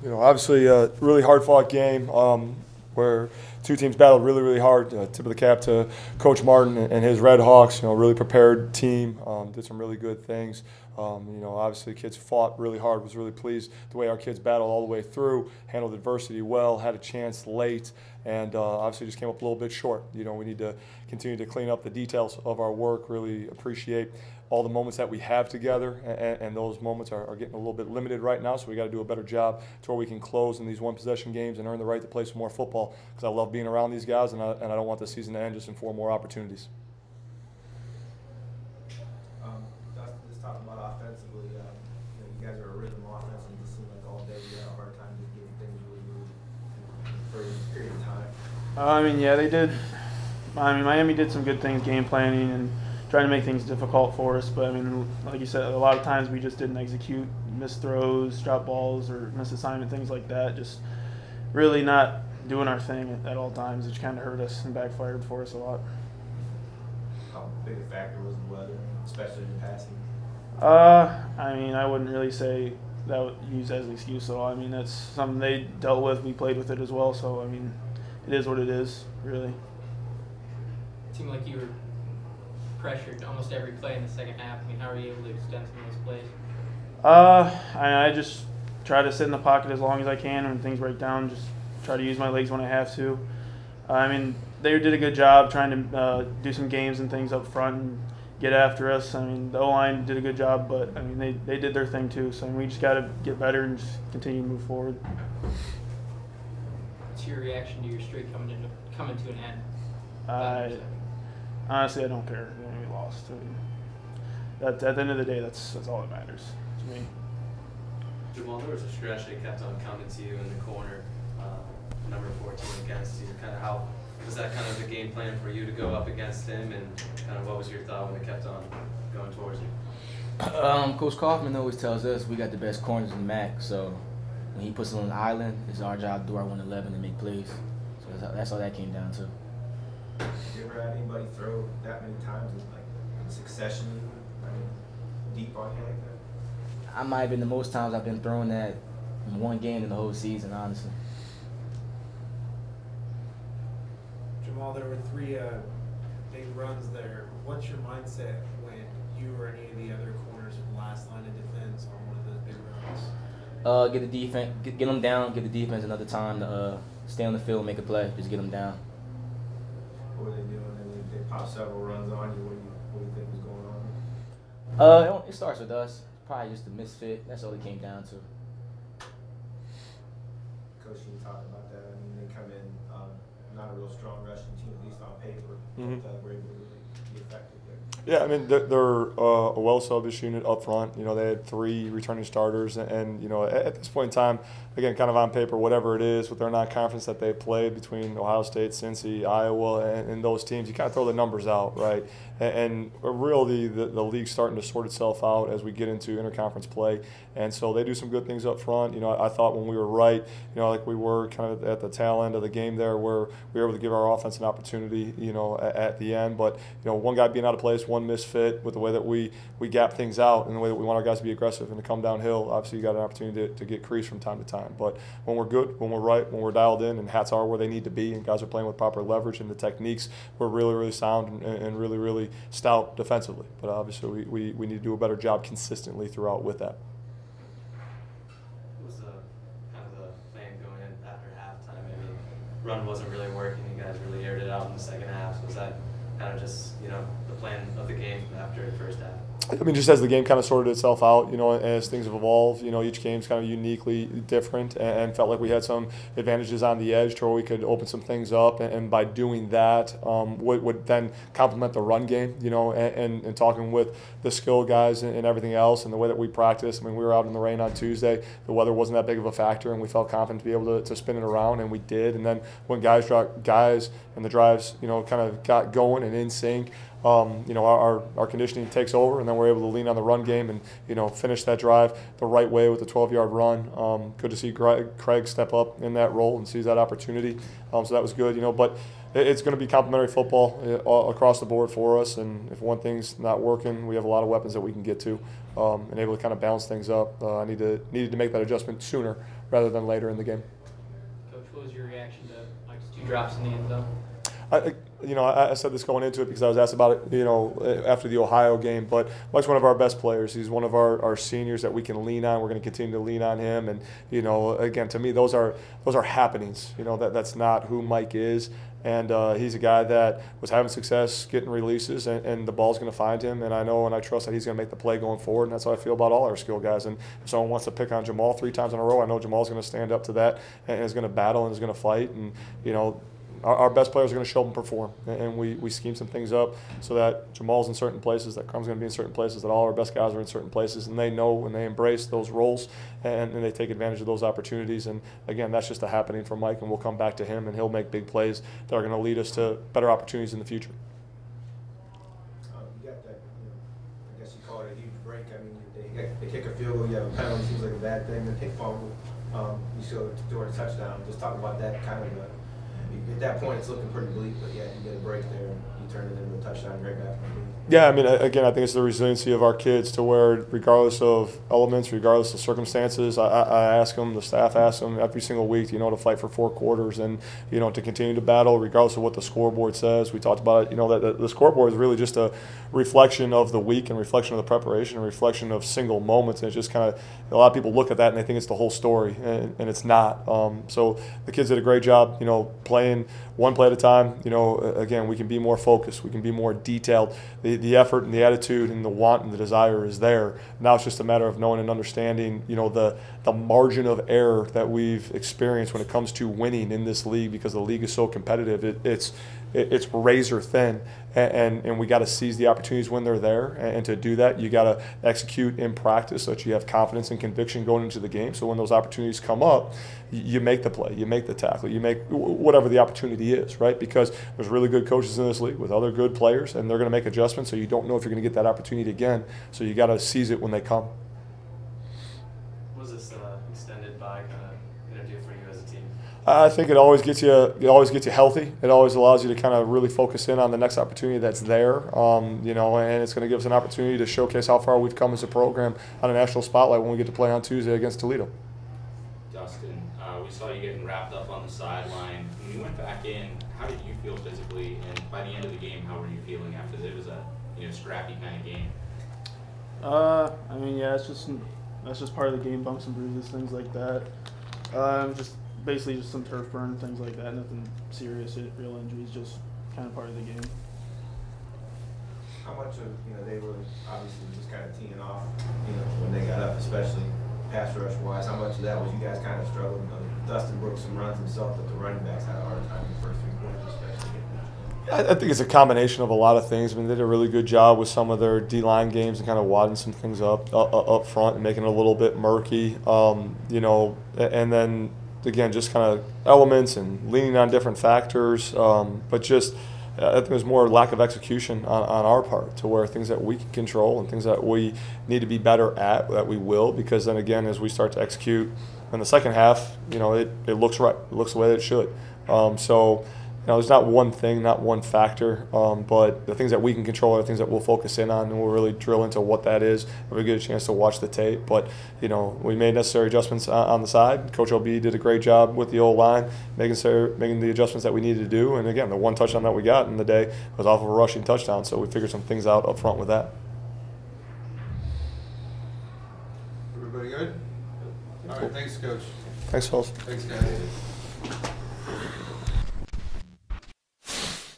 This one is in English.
Obviously a really hard-fought game where two teams battled really, really hard. Tip of the cap to Coach Martin and his Red Hawks. Really prepared team. Did some really good things. Obviously kids fought really hard. Was really pleased the way our kids battled all the way through. Handled adversity well. Had a chance late, and obviously just came up a little bit short. We need to continue to clean up the details of our work. Really appreciate all the moments that we have together, and those moments are getting a little bit limited right now, so we got to do a better job to where we can close in these one-possession games and earn the right to play some more football, because I love being around these guys, and I don't want the season to end just in 4 more opportunities. Just talking about offensively, you guys are a rhythm offense, and it just seemed like all day you had a hard time just getting things really moving for a period of time. Yeah, they did. Miami did some good things, game planning, and trying to make things difficult for us, but like you said, a lot of times we just didn't execute, missed throws, drop balls, or miss assignment, things like that. Just really not doing our thing at all times, which kind of hurt us and backfired for us a lot. How big a factor was the weather, especially in passing? I wouldn't really say that would use as an excuse at all. That's something they dealt with. We played with it as well, so it is what it is, really. It seemed like you were pressured almost every play in the second half. How are you able to extend some of those plays? I just try to sit in the pocket as long as I can. When things break down, just try to use my legs when I have to. They did a good job trying to do some games and things up front and get after us. The O-line did a good job, but they did their thing too. So we just got to get better and just continue to move forward. What's your reaction to your streak coming to an end? Honestly, I don't care. We lost. At the end of the day, that's all that matters to me. Jamal, there was a stretch that kept on coming to you in the corner, number 14 against you. How was that kind of the game plan for you to go up against him, and kind of what was your thought when it kept on going towards you? Coach Kaufman always tells us we got the best corners in the MAC, so when he puts us on the island, it's our job to do our 111 and make plays. So that's all that came down to. You ever had anybody throw that many times in succession, deep on you like that? I might have been the most times I've been throwing that in one game in the whole season, honestly. Jamal, there were 3 big runs there. What's your mindset when you or any of the other corners in the last line of defense on one of those big runs? Get the defense, get them down, give the defense another time to stay on the field, make a play, just get them down. What were they doing? They popped several runs on you. What do you think was going on? It starts with us. Probably just a misfit. That's all it came down to. Coach, you talked about that. They come in not a real strong rushing team, at least on paper, but we're able to really be effective there. Yeah, they're a well-established unit up front. They had 3 returning starters, and at this point in time, again, kind of on paper, whatever it is with their non-conference that they played between Ohio State, Cincy, Iowa, and those teams, you kind of throw the numbers out, right? And really, the league's starting to sort itself out as we get into interconference play, and so they do some good things up front. I thought when we were right, like we were kind of at the tail end of the game there, where we were able to give our offense an opportunity, at the end. But one guy being out of place, one misfit with the way that we gap things out and the way that we want our guys to be aggressive and to come downhill. Obviously, you got an opportunity to get creased from time to time. But when we're good, when we're right, when we're dialed in, and hats are where they need to be, and guys are playing with proper leverage and the techniques, we're really, really sound and really, really stout defensively. But obviously, we need to do a better job consistently throughout with that. What was kind of the plan going in after halftime? Run wasn't really working. You guys really aired it out in the second half. So was that kind of just the plan of the game after the first half? Just as the game kind of sorted itself out, as things have evolved, each game's kind of uniquely different, and felt like we had some advantages on the edge to where we could open some things up, and by doing that, would then complement the run game, and talking with the skill guys and everything else, and the way that we practice. We were out in the rain on Tuesday. The weather wasn't that big of a factor, and we felt confident to be able to spin it around, and we did. And then when guys and the drives, kind of got going and in sync, our conditioning takes over, and then we're able to lean on the run game and finish that drive the right way with the 12-yard run. Good to see Craig step up in that role and seize that opportunity. So that was good. But it's going to be complementary football all across the board for us. And if one thing's not working, we have a lot of weapons that we can get to and able to kind of balance things up. I needed to make that adjustment sooner rather than later in the game. Coach, what was your reaction to Mike's 2 drops in the end zone? I said this going into it because I was asked about it, after the Ohio game. But Mike's one of our best players. He's one of our seniors that we can lean on. We're going to continue to lean on him. And again, to me, those are happenings. That's not who Mike is. And he's a guy that was having success getting releases, and the ball's going to find him. And I know and I trust that he's going to make the play going forward. And that's how I feel about all our skill guys. And if someone wants to pick on Jamal 3 times in a row, I know Jamal's going to stand up to that and is going to battle and is going to fight. And our best players are going to show up and perform, and we scheme some things up so that Jamal's in certain places, that Crum's going to be in certain places, that all our best guys are in certain places, and they know and they embrace those roles and they take advantage of those opportunities. And again, that's just a happening for Mike, and we'll come back to him, and he'll make big plays that are going to lead us to better opportunities in the future. You got that, I guess you call it a huge break. I mean, they kick a field goal, you have a penalty, seems like a bad thing, then take fumble, you still score a touchdown. Just talk about that kind of at that point, it's looking pretty bleak, but yeah, you get a break there, and you turn it into a touchdown right back. Yeah, I mean, again, I think it's the resiliency of our kids to where, regardless of elements, regardless of circumstances, I ask them, the staff asks them every single week, to fight for 4 quarters and, to continue to battle regardless of what the scoreboard says. We talked about it, that the scoreboard is really just a reflection of the week and reflection of the preparation and reflection of single moments. And it's just kind of, a lot of people look at that and they think it's the whole story, and it's not. So the kids did a great job, playing one play at a time. Again, we can be more focused. We can be more detailed. The effort and the attitude and the want and the desire is there. Now it's just a matter of knowing and understanding, the margin of error that we've experienced when it comes to winning in this league, because the league is so competitive. It's razor thin, and we got to seize the opportunities when they're there. And to do that, you got to execute in practice so that you have confidence and conviction going into the game. So when those opportunities come up, you make the play, you make the tackle, you make whatever the opportunity is, right? Because there's really good coaches in this league with other good players, and they're going to make adjustments. So you don't know if you're going to get that opportunity again. So you got to seize it when they come. What was this extended bye kind of going to do for you as a team? I think it always gets you healthy. It always allows you to kind of really focus in on the next opportunity that's there, and it's going to give us an opportunity to showcase how far we've come as a program on a national spotlight when we get to play on Tuesday against Toledo. Dustin, we saw you getting wrapped up on the sideline. When you went back in, how did you feel physically? And by the end of the game, how were you feeling after it was a scrappy kind of game? I mean, yeah, that's just part of the game, bumps and bruises, things like that. Basically just some turf burn, things like that. Nothing serious, real injuries, just kind of part of the game. How much of they were obviously just kind of teeing off, when they got up, especially pass rush wise. How much of that was you guys kind of struggling? Dustin broke some runs himself, but the running backs had a hard time in the first 3 quarters, especially. I think it's a combination of a lot of things. I mean, they did a really good job with some of their D-line games and kind of wadding some things up front and making it a little bit murky, and then again, just kind of elements and leaning on different factors, but just I think there's more lack of execution on our part, to where things that we can control and things that we need to be better at, that we will, because then again, as we start to execute in the second half, it looks right. It looks the way that it should. So there's not one thing, not one factor, but the things that we can control are the things that we'll focus in on, and we'll really drill into what that is if we get a chance to watch the tape. But, we made necessary adjustments on the side. Coach OB did a great job with the O-line, making the adjustments that we needed to do. And, again, the one touchdown that we got in the day was off of a rushing touchdown, so we figured some things out up front with that. Everybody good? All right, thanks, Coach. Thanks, fellas. Thanks, guys.